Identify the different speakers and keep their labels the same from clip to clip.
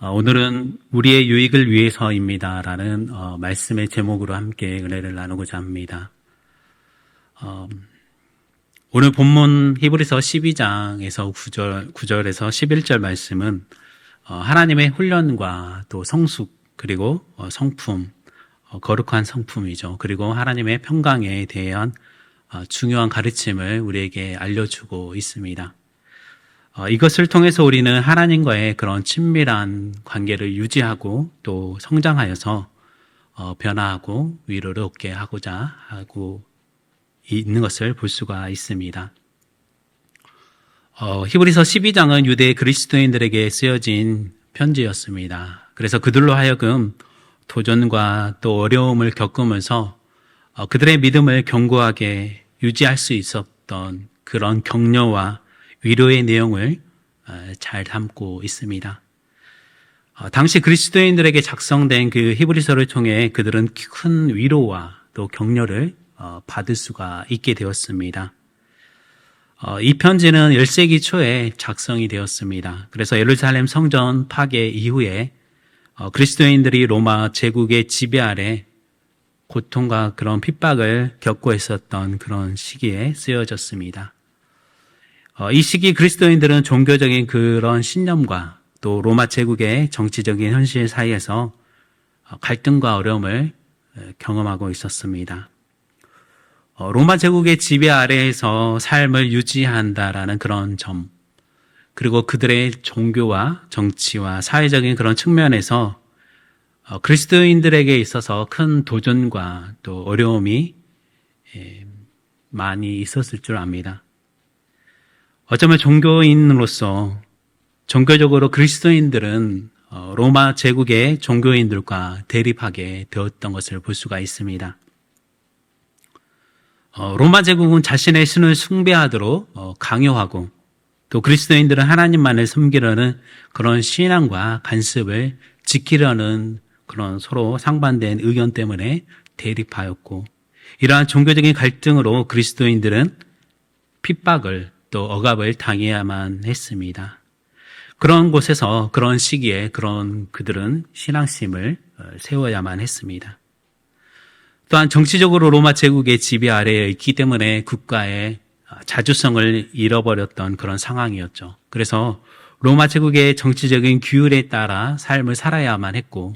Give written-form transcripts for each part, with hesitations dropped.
Speaker 1: 오늘은 우리의 유익을 위해서입니다라는 말씀의 제목으로 함께 은혜를 나누고자 합니다. 오늘 본문 히브리서 12장에서 9절에서 11절 말씀은 하나님의 훈련과 또 성숙 그리고 성품, 거룩한 성품이죠. 그리고 하나님의 평강에 대한 중요한 가르침을 우리에게 알려주고 있습니다. 이것을 통해서 우리는 하나님과의 그런 친밀한 관계를 유지하고 또 성장하여서 변화하고 위로를 얻게 하고자 하고 있는 것을 볼 수가 있습니다. 히브리서 12장은 유대 그리스도인들에게 쓰여진 편지였습니다. 그래서 그들로 하여금 도전과 또 어려움을 겪으면서 그들의 믿음을 견고하게 유지할 수 있었던 그런 격려와 위로의 내용을 잘 담고 있습니다. 당시 그리스도인들에게 작성된 그 히브리서를 통해 그들은 큰 위로와 또 격려를 받을 수가 있게 되었습니다. 이 편지는 1세기 초에 작성이 되었습니다. 그래서 예루살렘 성전 파괴 이후에 그리스도인들이 로마 제국의 지배 아래 고통과 그런 핍박을 겪고 있었던 그런 시기에 쓰여졌습니다. 이 시기 그리스도인들은 종교적인 그런 신념과 또 로마 제국의 정치적인 현실 사이에서 갈등과 어려움을 경험하고 있었습니다. 로마 제국의 지배 아래에서 삶을 유지한다라는 그런 점, 그리고 그들의 종교와 정치와 사회적인 그런 측면에서 그리스도인들에게 있어서 큰 도전과 또 어려움이 많이 있었을 줄 압니다. 어쩌면 종교인으로서 종교적으로 그리스도인들은 로마 제국의 종교인들과 대립하게 되었던 것을 볼 수가 있습니다. 로마 제국은 자신의 신을 숭배하도록 강요하고 또 그리스도인들은 하나님만을 섬기려는 그런 신앙과 관습을 지키려는 그런 서로 상반된 의견 때문에 대립하였고, 이러한 종교적인 갈등으로 그리스도인들은 핍박을 또 억압을 당해야만 했습니다. 그런 곳에서 그런 시기에 그들은 신앙심을 세워야만 했습니다. 또한 정치적으로 로마 제국의 지배 아래에 있기 때문에 국가의 자주성을 잃어버렸던 그런 상황이었죠. 그래서 로마 제국의 정치적인 규율에 따라 삶을 살아야만 했고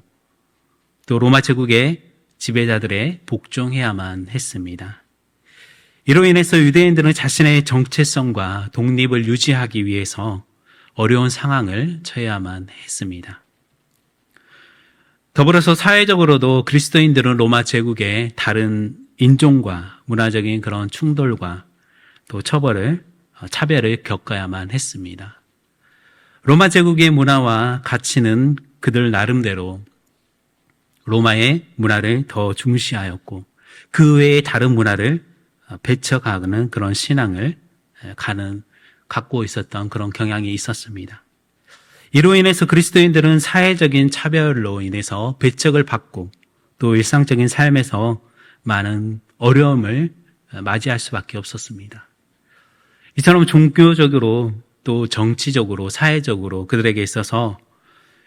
Speaker 1: 또 로마 제국의 지배자들의 복종해야만 했습니다. 이로 인해서 유대인들은 자신의 정체성과 독립을 유지하기 위해서 어려운 상황을 처해야만 했습니다. 더불어서 사회적으로도 그리스도인들은 로마 제국의 다른 인종과 문화적인 그런 충돌과 또 차별을 겪어야만 했습니다. 로마 제국의 문화와 가치는 그들 나름대로 로마의 문화를 더 중시하였고 그 외의 다른 문화를 배척하는 그런 신앙을 갖고 있었던 그런 경향이 있었습니다. 이로 인해서 그리스도인들은 사회적인 차별로 인해서 배척을 받고 또 일상적인 삶에서 많은 어려움을 맞이할 수밖에 없었습니다. 이처럼 종교적으로 또 정치적으로 사회적으로 그들에게 있어서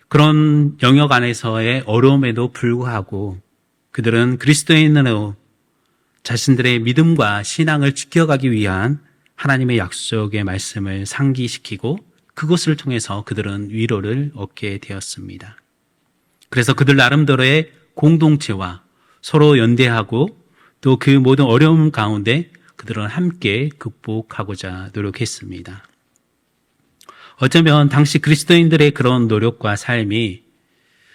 Speaker 1: 그런 영역 안에서의 어려움에도 불구하고 그들은 그리스도인으로 자신들의 믿음과 신앙을 지켜가기 위한 하나님의 약속의 말씀을 상기시키고 그것을 통해서 그들은 위로를 얻게 되었습니다. 그래서 그들 나름대로의 공동체와 서로 연대하고 또 그 모든 어려움 가운데 그들은 함께 극복하고자 노력했습니다. 어쩌면 당시 그리스도인들의 그런 노력과 삶이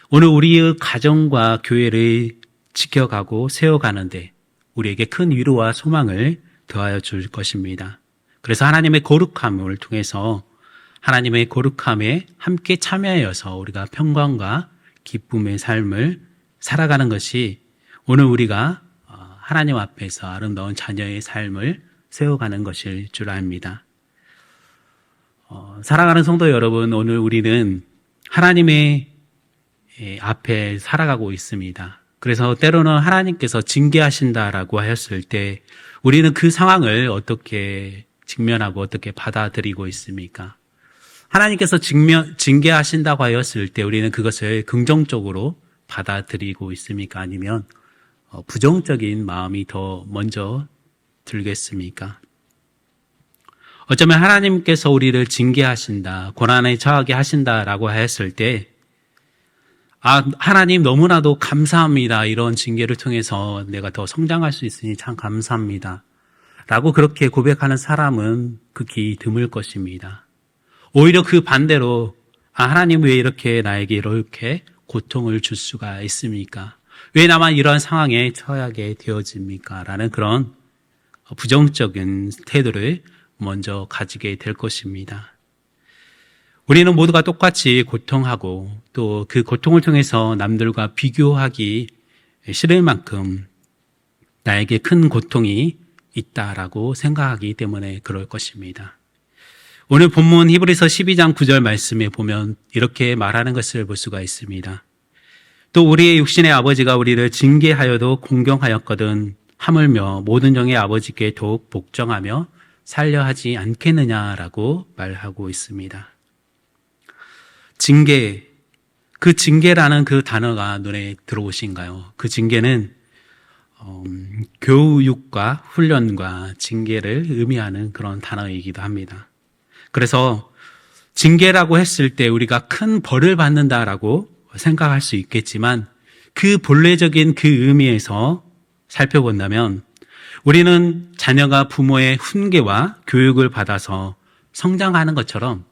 Speaker 1: 오늘 우리의 가정과 교회를 지켜가고 세워가는데 우리에게 큰 위로와 소망을 더하여 줄 것입니다. 그래서 하나님의 거룩함을 통해서 하나님의 거룩함에 함께 참여하여서 우리가 평강과 기쁨의 삶을 살아가는 것이 오늘 우리가 하나님 앞에서 아름다운 자녀의 삶을 세워가는 것일 줄 압니다. 사랑하는 성도 여러분, 오늘 우리는 하나님의 앞에 살아가고 있습니다. 그래서 때로는 하나님께서 징계하신다라고 하였을 때 우리는 그 상황을 어떻게 직면하고 어떻게 받아들이고 있습니까? 하나님께서 징계하신다고 하였을 때 우리는 그것을 긍정적으로 받아들이고 있습니까? 아니면 부정적인 마음이 더 먼저 들겠습니까? 어쩌면 하나님께서 우리를 징계하신다, 고난에 처하게 하신다라고 하였을 때 하나님 너무나도 감사합니다. 이런 징계를 통해서 내가 더 성장할 수 있으니 참 감사합니다. 라고 그렇게 고백하는 사람은 극히 드물 것입니다. 오히려 그 반대로 하나님 왜 이렇게 나에게 이렇게 고통을 줄 수가 있습니까? 왜 나만 이런 상황에 처하게 되어집니까? 라는 그런 부정적인 태도를 먼저 가지게 될 것입니다. 우리는 모두가 똑같이 고통하고 또 그 고통을 통해서 남들과 비교하기 싫을 만큼 나에게 큰 고통이 있다라고 생각하기 때문에 그럴 것입니다. 오늘 본문 히브리서 12장 9절 말씀에 보면 이렇게 말하는 것을 볼 수가 있습니다. 또 우리의 육신의 아버지가 우리를 징계하여도 공경하였거든 하물며 모든 종의 아버지께 더욱 복종하며 살려 하지 않겠느냐라고 말하고 있습니다. 징계, 그 징계라는 그 단어가 눈에 들어오신가요? 그 징계는 교육과 훈련과 징계를 의미하는 그런 단어이기도 합니다. 그래서 징계라고 했을 때 우리가 큰 벌을 받는다라고 생각할 수 있겠지만 그 본래적인 그 의미에서 살펴본다면 우리는 자녀가 부모의 훈계와 교육을 받아서 성장하는 것처럼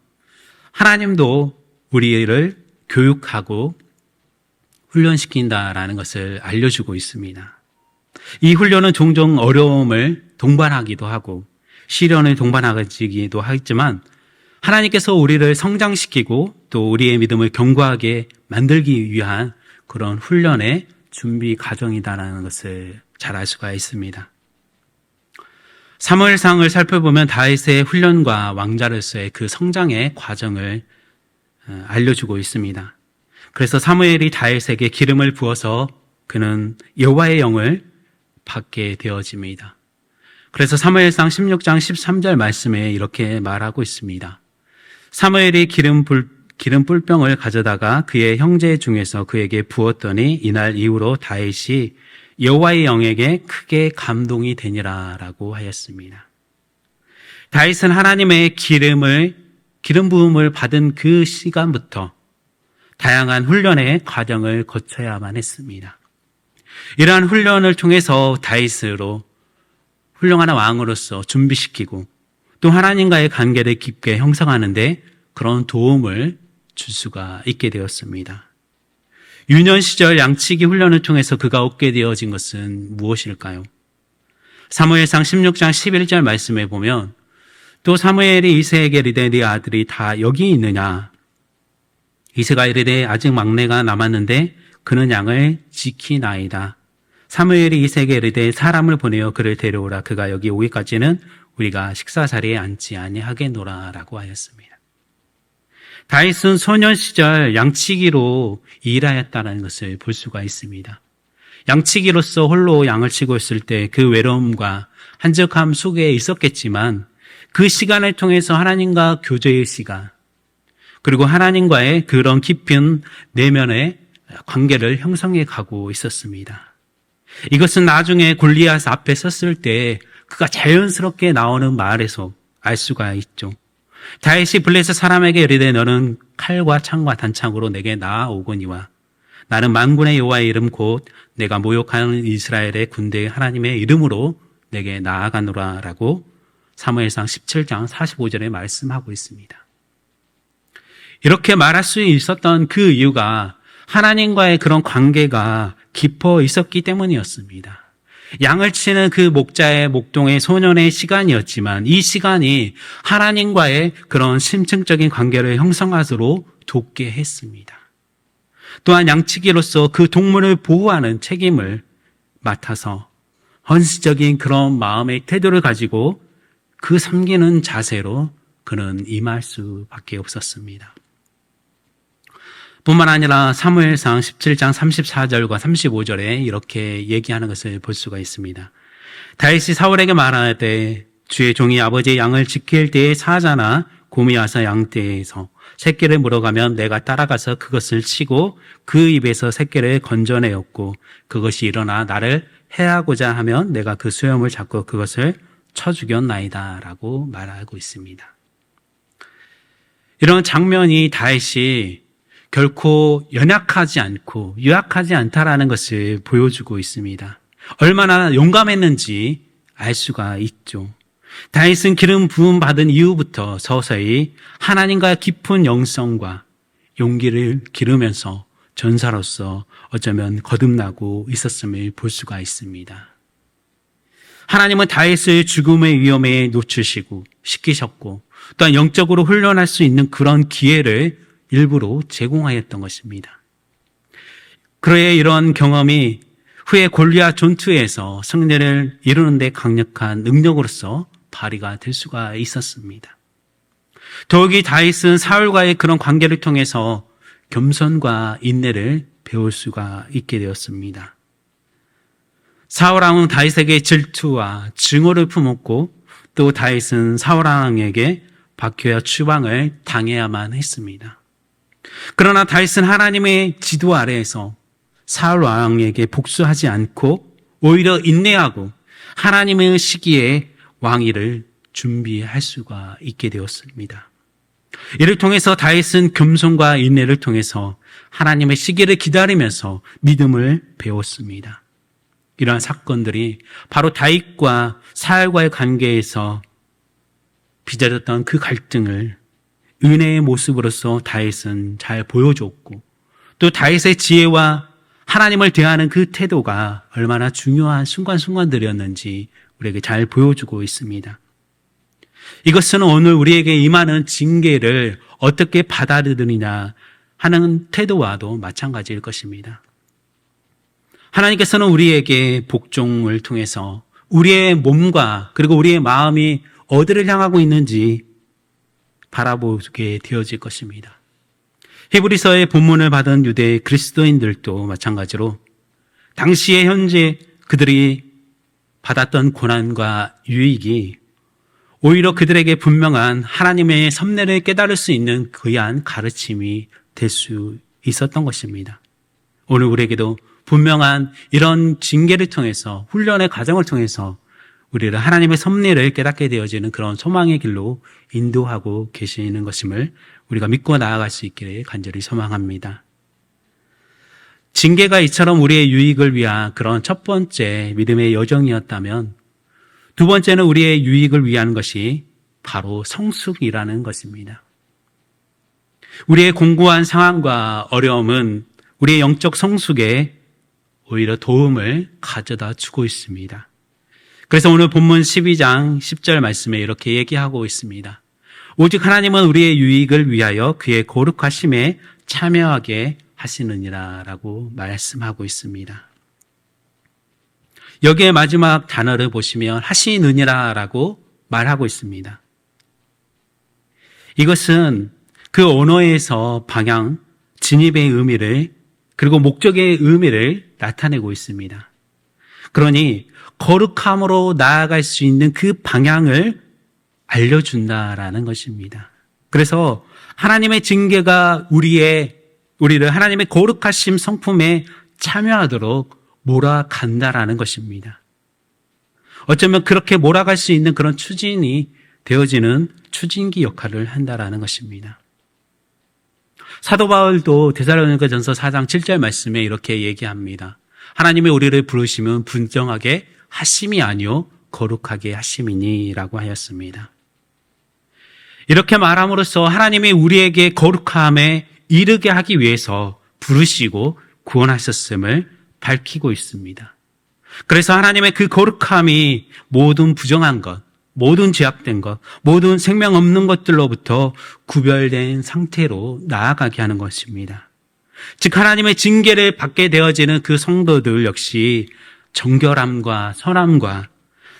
Speaker 1: 하나님도 우리를 교육하고 훈련시킨다라는 것을 알려주고 있습니다. 이 훈련은 종종 어려움을 동반하기도 하고 시련을 동반하기도 하지만 하나님께서 우리를 성장시키고 또 우리의 믿음을 견고하게 만들기 위한 그런 훈련의 준비 과정이다라는 것을 잘 알 수가 있습니다. 사무엘상을 살펴보면 다윗의 훈련과 왕자로서의 그 성장의 과정을 알려주고 있습니다. 그래서 사무엘이 다윗에게 기름을 부어서 그는 여호와의 영을 받게 되어집니다. 그래서 사무엘상 16장 13절 말씀에 이렇게 말하고 있습니다. 사무엘이 기름 뿔병을 가져다가 그의 형제 중에서 그에게 부었더니 이날 이후로 다윗이 여호와의 영에게 크게 감동이 되니라라고 하였습니다. 다윗은 하나님의 기름 부음을 받은 그 시간부터 다양한 훈련의 과정을 거쳐야만 했습니다. 이러한 훈련을 통해서 다윗으로 훌륭한 왕으로서 준비시키고 또 하나님과의 관계를 깊게 형성하는데 그런 도움을 줄 수가 있게 되었습니다. 유년 시절 양치기 훈련을 통해서 그가 얻게 되어진 것은 무엇일까요? 사무엘상 16장 11절 말씀에 보면 또 사무엘이 이새에게 이르되 네 아들이 다 여기 있느냐? 이새가 이르되 아직 막내가 남았는데 그는 양을 지키나이다. 사무엘이 이새에게 이르되 사람을 보내어 그를 데려오라. 그가 여기 오기까지는 우리가 식사 자리에 앉지 아니하겠노라 라고 하였습니다. 다윗은 소년 시절 양치기로 일하였다는 것을 볼 수가 있습니다. 양치기로서 홀로 양을 치고 있을 때 그 외로움과 한적함 속에 있었겠지만 그 시간을 통해서 하나님과 교제의 시간 그리고 하나님과의 그런 깊은 내면의 관계를 형성해 가고 있었습니다. 이것은 나중에 골리앗 앞에 섰을 때 그가 자연스럽게 나오는 말에서 알 수가 있죠. 다윗이 블레셋 사람에게 이르되 너는 칼과 창과 단창으로 내게 나아오거니와 나는 만군의 여호와의 이름 곧 내가 모욕하는 이스라엘의 군대의 하나님의 이름으로 내게 나아가노라 라고 사무엘상 17장 45절에 말씀하고 있습니다. 이렇게 말할 수 있었던 그 이유가 하나님과의 그런 관계가 깊어 있었기 때문이었습니다. 양을 치는 그 목자의 목동의 소년의 시간이었지만 이 시간이 하나님과의 그런 심층적인 관계를 형성하도록 돕게 했습니다. 또한 양치기로서 그 동물을 보호하는 책임을 맡아서 헌신적인 그런 마음의 태도를 가지고 그 섬기는 자세로 그는 임할 수밖에 없었습니다. 뿐만 아니라 사무엘상 17장 34절과 35절에 이렇게 얘기하는 것을 볼 수가 있습니다. 다윗이 사울에게 말하되 주의 종이 아버지의 양을 지킬 때에 사자나 곰이 와서 양떼에서 새끼를 물어가면 내가 따라가서 그것을 치고 그 입에서 새끼를 건져내었고 그것이 일어나 나를 해하고자 하면 내가 그 수염을 잡고 그것을 쳐 죽였나이다 라고 말하고 있습니다. 이런 장면이 다윗이 결코 연약하지 않고 유약하지 않다라는 것을 보여주고 있습니다. 얼마나 용감했는지 알 수가 있죠. 다윗은 기름 부음 받은 이후부터 서서히 하나님과 깊은 영성과 용기를 기르면서 전사로서 어쩌면 거듭나고 있었음을 볼 수가 있습니다. 하나님은 다윗을 죽음의 위험에 시키셨고 또한 영적으로 훈련할 수 있는 그런 기회를 일부러 제공하였던 것입니다. 그의 이런 경험이 후에 골리앗 전투에서 승리를 이루는 데 강력한 능력으로서 발휘가 될 수가 있었습니다. 더욱이 다윗은 사울과의 그런 관계를 통해서 겸손과 인내를 배울 수가 있게 되었습니다. 사울왕은 다윗에게 질투와 증오를 품었고 또 다윗은 사울왕에게 박해와 추방을 당해야만 했습니다. 그러나 다윗은 하나님의 지도 아래에서 사울왕에게 복수하지 않고 오히려 인내하고 하나님의 시기에 왕위를 준비할 수가 있게 되었습니다. 이를 통해서 다윗은 겸손과 인내를 통해서 하나님의 시기를 기다리면서 믿음을 배웠습니다. 이러한 사건들이 바로 다윗과 사울과의 관계에서 빚어졌던 그 갈등을 은혜의 모습으로서 다윗은 잘 보여줬고 또 다윗의 지혜와 하나님을 대하는 그 태도가 얼마나 중요한 순간순간들이었는지 우리에게 잘 보여주고 있습니다. 이것은 오늘 우리에게 임하는 징계를 어떻게 받아들이느냐 하는 태도와도 마찬가지일 것입니다. 하나님께서는 우리에게 복종을 통해서 우리의 몸과 그리고 우리의 마음이 어디를 향하고 있는지 바라보게 되어질 것입니다. 히브리서의 본문을 받은 유대 그리스도인들도 마찬가지로 당시에 현재 그들이 받았던 고난과 유익이 오히려 그들에게 분명한 하나님의 섭리를 깨달을 수 있는 귀한 가르침이 될 수 있었던 것입니다. 오늘 우리에게도 분명한 이런 징계를 통해서 훈련의 과정을 통해서 우리를 하나님의 섭리를 깨닫게 되어지는 그런 소망의 길로 인도하고 계시는 것임을 우리가 믿고 나아갈 수 있기를 간절히 소망합니다. 징계가 이처럼 우리의 유익을 위한 그런 첫 번째 믿음의 여정이었다면 두 번째는 우리의 유익을 위한 것이 바로 성숙이라는 것입니다. 우리의 공고한 상황과 어려움은 우리의 영적 성숙에 오히려 도움을 가져다 주고 있습니다. 그래서 오늘 본문 12장 10절 말씀에 이렇게 얘기하고 있습니다. 오직 하나님은 우리의 유익을 위하여 그의 거룩하심에 참여하게 하시느니라 라고 말씀하고 있습니다. 여기에 마지막 단어를 보시면 하시느니라 라고 말하고 있습니다. 이것은 그 언어에서 방향, 진입의 의미를 그리고 목적의 의미를 나타내고 있습니다. 그러니 거룩함으로 나아갈 수 있는 그 방향을 알려준다라는 것입니다. 그래서 하나님의 징계가 우리를 하나님의 거룩하심 성품에 참여하도록 몰아간다라는 것입니다. 어쩌면 그렇게 몰아갈 수 있는 그런 추진이 되어지는 추진기 역할을 한다라는 것입니다. 사도 바울도 데살로니가전서 4장 7절 말씀에 이렇게 얘기합니다. 하나님이 우리를 부르시면 분정하게 하심이 아니요 거룩하게 하심이니라고 하였습니다. 이렇게 말함으로써 하나님이 우리에게 거룩함에 이르게 하기 위해서 부르시고 구원하셨음을 밝히고 있습니다. 그래서 하나님의 그 거룩함이 모든 부정한 것, 모든 죄악된 것, 모든 생명 없는 것들로부터 구별된 상태로 나아가게 하는 것입니다. 즉 하나님의 징계를 받게 되어지는 그 성도들 역시 정결함과 선함과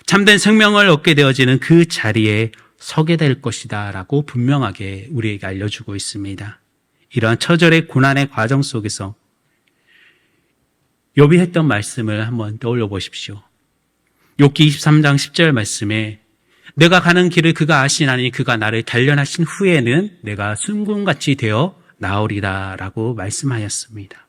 Speaker 1: 참된 생명을 얻게 되어지는 그 자리에 서게 될 것이다 라고 분명하게 우리에게 알려주고 있습니다. 이러한 처절의 고난의 과정 속에서 욥이 했던 말씀을 한번 떠올려 보십시오. 욥기 23장 10절 말씀에 내가 가는 길을 그가 아시나니 그가 나를 단련하신 후에는 내가 순금같이 되어 나오리라 라고 말씀하였습니다.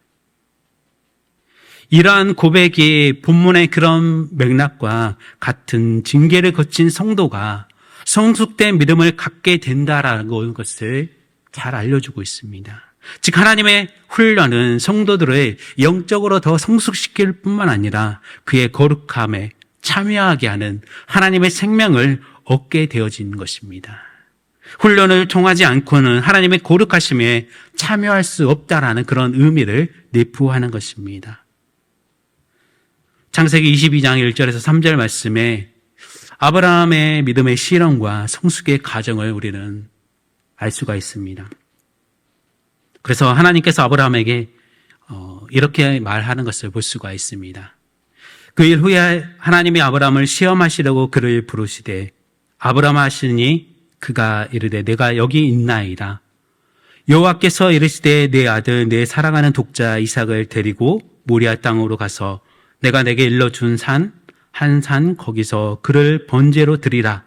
Speaker 1: 이러한 고백이 본문의 그런 맥락과 같은 징계를 거친 성도가 성숙된 믿음을 갖게 된다라는 것을 잘 알려주고 있습니다. 즉 하나님의 훈련은 성도들을 영적으로 더 성숙시킬 뿐만 아니라 그의 거룩함에 참여하게 하는 하나님의 생명을 얻게 되어진 것입니다. 훈련을 통하지 않고는 하나님의 거룩하심에 참여할 수 없다라는 그런 의미를 내포하는 것입니다. 창세기 22장 1절에서 3절 말씀에 아브라함의 믿음의 실험과 성숙의 과정을 우리는 알 수가 있습니다. 그래서 하나님께서 아브라함에게 이렇게 말하는 것을 볼 수가 있습니다. 그 일 후에 하나님이 아브라함을 시험하시려고 그를 부르시되 아브라함 하시니 그가 이르되 내가 여기 있나이다. 여호와께서 이르시되 내 아들 내 사랑하는 독자 이삭을 데리고 모리아 땅으로 가서 내가 내게 일러준 한 산 거기서 그를 번제로 드리라.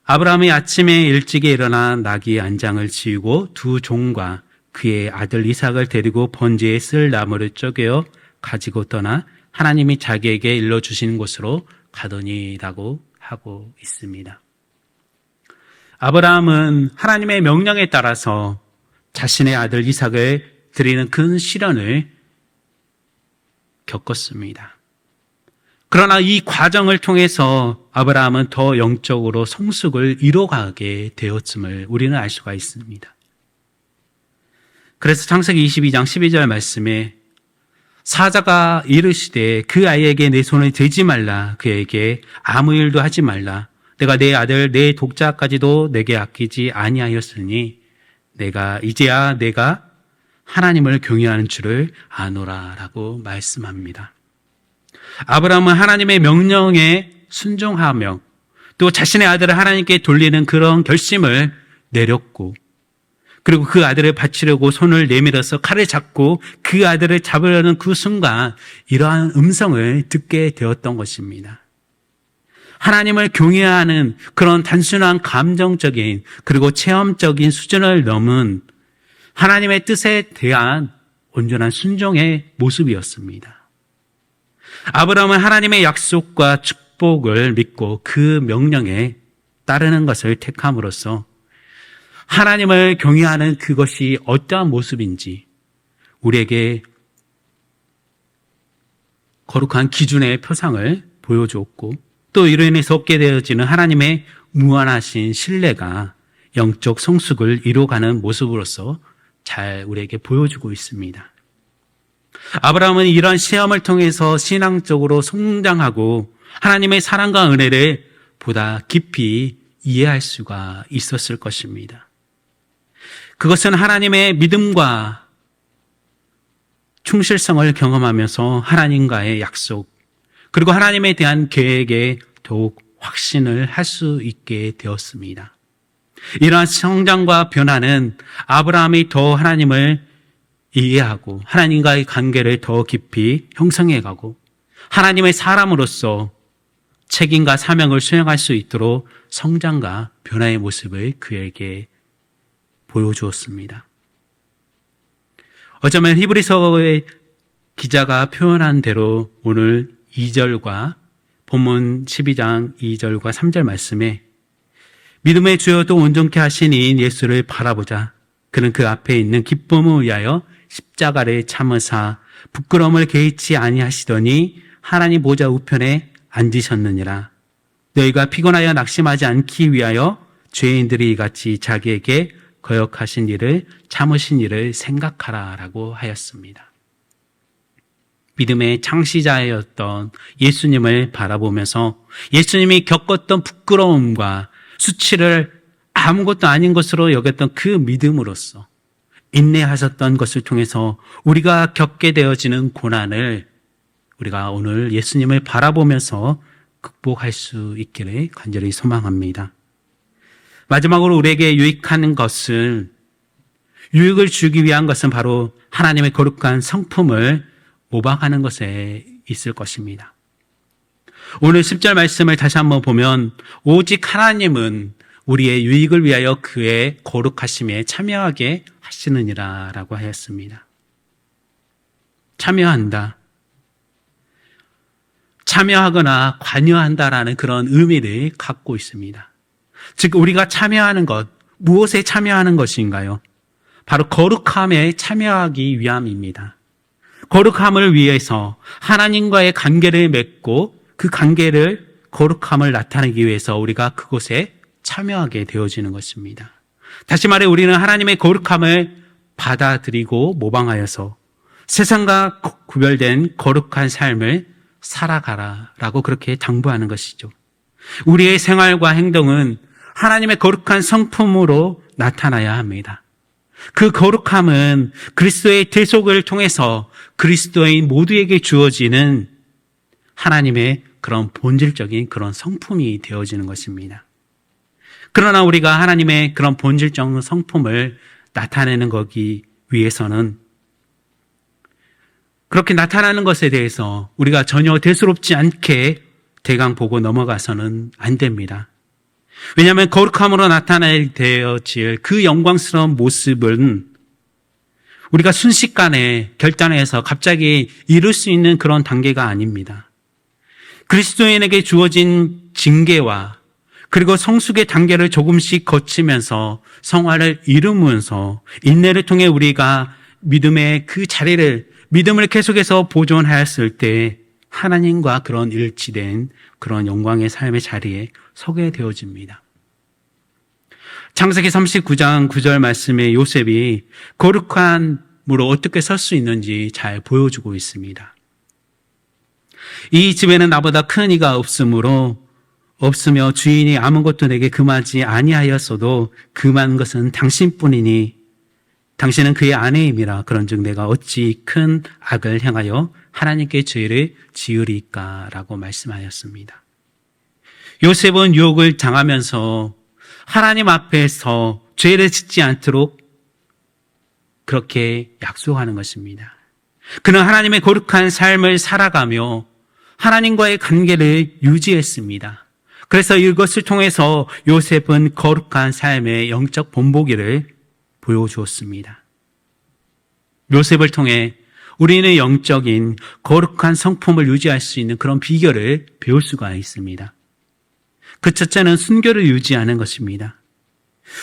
Speaker 1: 아브라함이 아침에 일찍이 일어나 나귀 안장을 지우고 두 종과 그의 아들 이삭을 데리고 번제에 쓸 나무를 쪼개어 가지고 떠나 하나님이 자기에게 일러주신 곳으로 가더니라고 하고 있습니다. 아브라함은 하나님의 명령에 따라서 자신의 아들 이삭을 드리는 큰 시련을 겪었습니다. 그러나 이 과정을 통해서 아브라함은 더 영적으로 성숙을 이뤄가게 되었음을 우리는 알 수가 있습니다. 그래서 창세기 22장 12절 말씀에 사자가 이르시되 그 아이에게 내 손을 대지 말라. 그에게 아무 일도 하지 말라. 내가 내 아들 내 독자까지도 내게 아끼지 아니하였으니 이제야 내가 하나님을 경외하는 줄을 아노라 라고 말씀합니다. 아브라함은 하나님의 명령에 순종하며 또 자신의 아들을 하나님께 돌리는 그런 결심을 내렸고 그리고 그 아들을 바치려고 손을 내밀어서 칼을 잡고 그 아들을 잡으려는 그 순간 이러한 음성을 듣게 되었던 것입니다. 하나님을 경외하는 그런 단순한 감정적인 그리고 체험적인 수준을 넘은 하나님의 뜻에 대한 온전한 순종의 모습이었습니다. 아브라함은 하나님의 약속과 축복을 믿고 그 명령에 따르는 것을 택함으로써 하나님을 경외하는 그것이 어떠한 모습인지 우리에게 거룩한 기준의 표상을 보여주었고 또 이로 인해서 얻게 되어지는 하나님의 무한하신 신뢰가 영적 성숙을 이뤄가는 모습으로서 잘 우리에게 보여주고 있습니다. 아브라함은 이러한 시험을 통해서 신앙적으로 성장하고 하나님의 사랑과 은혜를 보다 깊이 이해할 수가 있었을 것입니다. 그것은 하나님의 믿음과 충실성을 경험하면서 하나님과의 약속 그리고 하나님에 대한 계획에 더욱 확신을 할 수 있게 되었습니다. 이러한 성장과 변화는 아브라함이 더 하나님을 이해하고 하나님과의 관계를 더 깊이 형성해가고 하나님의 사람으로서 책임과 사명을 수행할 수 있도록 성장과 변화의 모습을 그에게 보여주었습니다. 어쩌면 히브리서의 기자가 표현한 대로 오늘 2절과 본문 12장 2절과 3절 말씀에 믿음의 주여도 온전케 하신 이인 예수를 바라보자. 그는 그 앞에 있는 기쁨을 위하여 십자가를 참으사 부끄러움을 개의치 아니하시더니 하나님 보좌 우편에 앉으셨느니라. 너희가 피곤하여 낙심하지 않기 위하여 죄인들이 이같이 자기에게 거역하신 일을 참으신 일을 생각하라 라고 하였습니다. 믿음의 창시자였던 예수님을 바라보면서 예수님이 겪었던 부끄러움과 수치를 아무것도 아닌 것으로 여겼던 그 믿음으로써 인내하셨던 것을 통해서 우리가 겪게 되어지는 고난을 우리가 오늘 예수님을 바라보면서 극복할 수 있기를 간절히 소망합니다. 마지막으로 우리에게 유익한 것은 유익을 주기 위한 것은 바로 하나님의 거룩한 성품을 모방하는 것에 있을 것입니다. 오늘 10절 말씀을 다시 한번 보면 오직 하나님은 우리의 유익을 위하여 그의 거룩하심에 참여하게 하시느니라 라고 하였습니다. 참여한다. 참여하거나 관여한다라는 그런 의미를 갖고 있습니다. 즉 우리가 참여하는 것, 무엇에 참여하는 것인가요? 바로 거룩함에 참여하기 위함입니다. 거룩함을 위해서 하나님과의 관계를 맺고 그 관계를 거룩함을 나타내기 위해서 우리가 그곳에 참여하게 되어지는 것입니다. 다시 말해 우리는 하나님의 거룩함을 받아들이고 모방하여서 세상과 구별된 거룩한 삶을 살아가라라고 그렇게 당부하는 것이죠. 우리의 생활과 행동은 하나님의 거룩한 성품으로 나타나야 합니다. 그 거룩함은 그리스도의 대속을 통해서 그리스도인 모두에게 주어지는 하나님의 그런 본질적인 그런 성품이 되어지는 것입니다. 그러나 우리가 하나님의 그런 본질적 성품을 나타내는 거기 위해서는 그렇게 나타나는 것에 대해서 우리가 전혀 대수롭지 않게 대강 보고 넘어가서는 안 됩니다. 왜냐하면 거룩함으로 나타나야 되어질 그 영광스러운 모습은 우리가 순식간에 결단해서 갑자기 이룰 수 있는 그런 단계가 아닙니다. 그리스도인에게 주어진 징계와 그리고 성숙의 단계를 조금씩 거치면서 성화를 이루면서 인내를 통해 우리가 믿음의 그 자리를 믿음을 계속해서 보존하였을 때 하나님과 그런 일치된 그런 영광의 삶의 자리에 서게 되어집니다. 창세기 39장 9절 말씀에 요셉이 거룩함으로 어떻게 설 수 있는지 잘 보여주고 있습니다. 이 집에는 나보다 큰 이가 없으며 주인이 아무것도 내게 금하지 아니하였어도 금한 것은 당신뿐이니 당신은 그의 아내임이라. 그런즉 내가 어찌 큰 악을 행하여 하나님께 죄를 지으리까 라고 말씀하였습니다. 요셉은 유혹을 당하면서 하나님 앞에서 죄를 짓지 않도록 그렇게 약속하는 것입니다. 그는 하나님의 거룩한 삶을 살아가며 하나님과의 관계를 유지했습니다. 그래서 이것을 통해서 요셉은 거룩한 삶의 영적 본보기를 보여주었습니다. 요셉을 통해 우리는 영적인 거룩한 성품을 유지할 수 있는 그런 비결을 배울 수가 있습니다. 그 첫째는 순교를 유지하는 것입니다.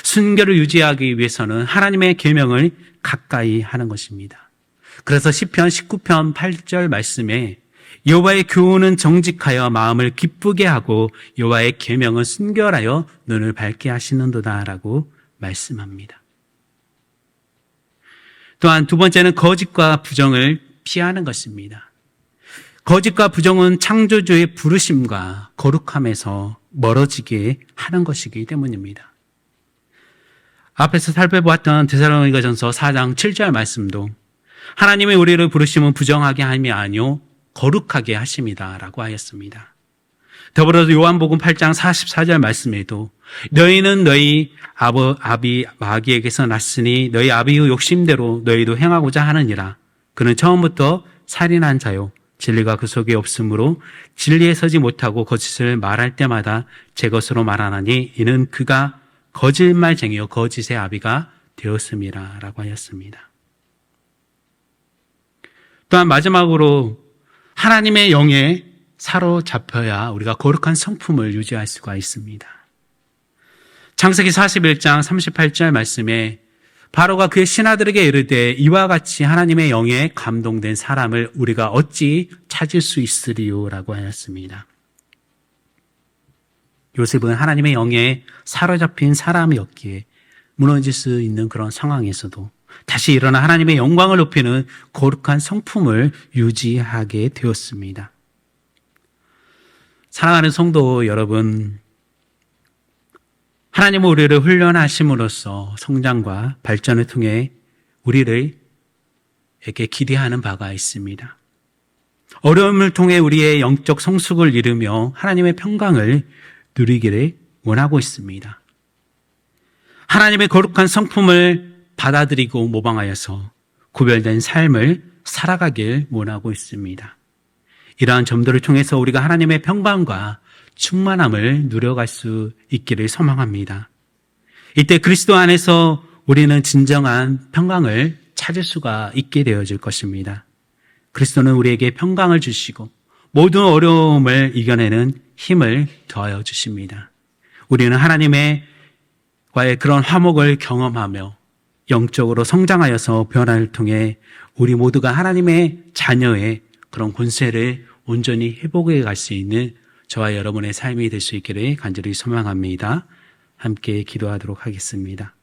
Speaker 1: 순교를 유지하기 위해서는 하나님의 계명을 가까이 하는 것입니다. 그래서 시편 19편 8절 말씀에 여호와의 교훈은 정직하여 마음을 기쁘게 하고 여호와의 계명은 순결하여 눈을 밝게 하시는도다라고 말씀합니다. 또한 두 번째는 거짓과 부정을 피하는 것입니다. 거짓과 부정은 창조주의 부르심과 거룩함에서 멀어지게 하는 것이기 때문입니다. 앞에서 살펴보았던 데살로니가전서 4장 7절 말씀도 하나님의 우리를 부르심은 부정하게 함이 아니요 거룩하게 하심이다 라고 하였습니다. 더불어서 요한복음 8장 44절 말씀에도 너희는 너희 아비 마귀에게서 났으니 너희 아비의 욕심대로 너희도 행하고자 하느니라. 그는 처음부터 살인한 자요 진리가 그 속에 없으므로 진리에 서지 못하고 거짓을 말할 때마다 제 것으로 말하나니 이는 그가 거짓말쟁이요 거짓의 아비가 되었음이라 라고 하였습니다. 또한 마지막으로 하나님의 영에 사로잡혀야 우리가 거룩한 성품을 유지할 수가 있습니다. 창세기 41장 38절 말씀에 바로가 그의 신하들에게 이르되 이와 같이 하나님의 영에 감동된 사람을 우리가 어찌 찾을 수 있으리요 라고 하였습니다. 요셉은 하나님의 영에 사로잡힌 사람이었기에 무너질 수 있는 그런 상황에서도 다시 일어나 하나님의 영광을 높이는 거룩한 성품을 유지하게 되었습니다. 사랑하는 성도 여러분, 하나님은 우리를 훈련하심으로써 성장과 발전을 통해 우리를 에게 기대하는 바가 있습니다. 어려움을 통해 우리의 영적 성숙을 이루며 하나님의 평강을 누리기를 원하고 있습니다. 하나님의 거룩한 성품을 받아들이고 모방하여서 구별된 삶을 살아가길 원하고 있습니다. 이러한 점들을 통해서 우리가 하나님의 평강과 충만함을 누려갈 수 있기를 소망합니다. 이때 그리스도 안에서 우리는 진정한 평강을 찾을 수가 있게 되어질 것입니다. 그리스도는 우리에게 평강을 주시고 모든 어려움을 이겨내는 힘을 더하여 주십니다. 우리는 하나님과의 그런 화목을 경험하며 영적으로 성장하여서 변화를 통해 우리 모두가 하나님의 자녀의 그런 권세를 온전히 회복해 갈 수 있는 저와 여러분의 삶이 될 수 있기를 간절히 소망합니다. 함께 기도하도록 하겠습니다.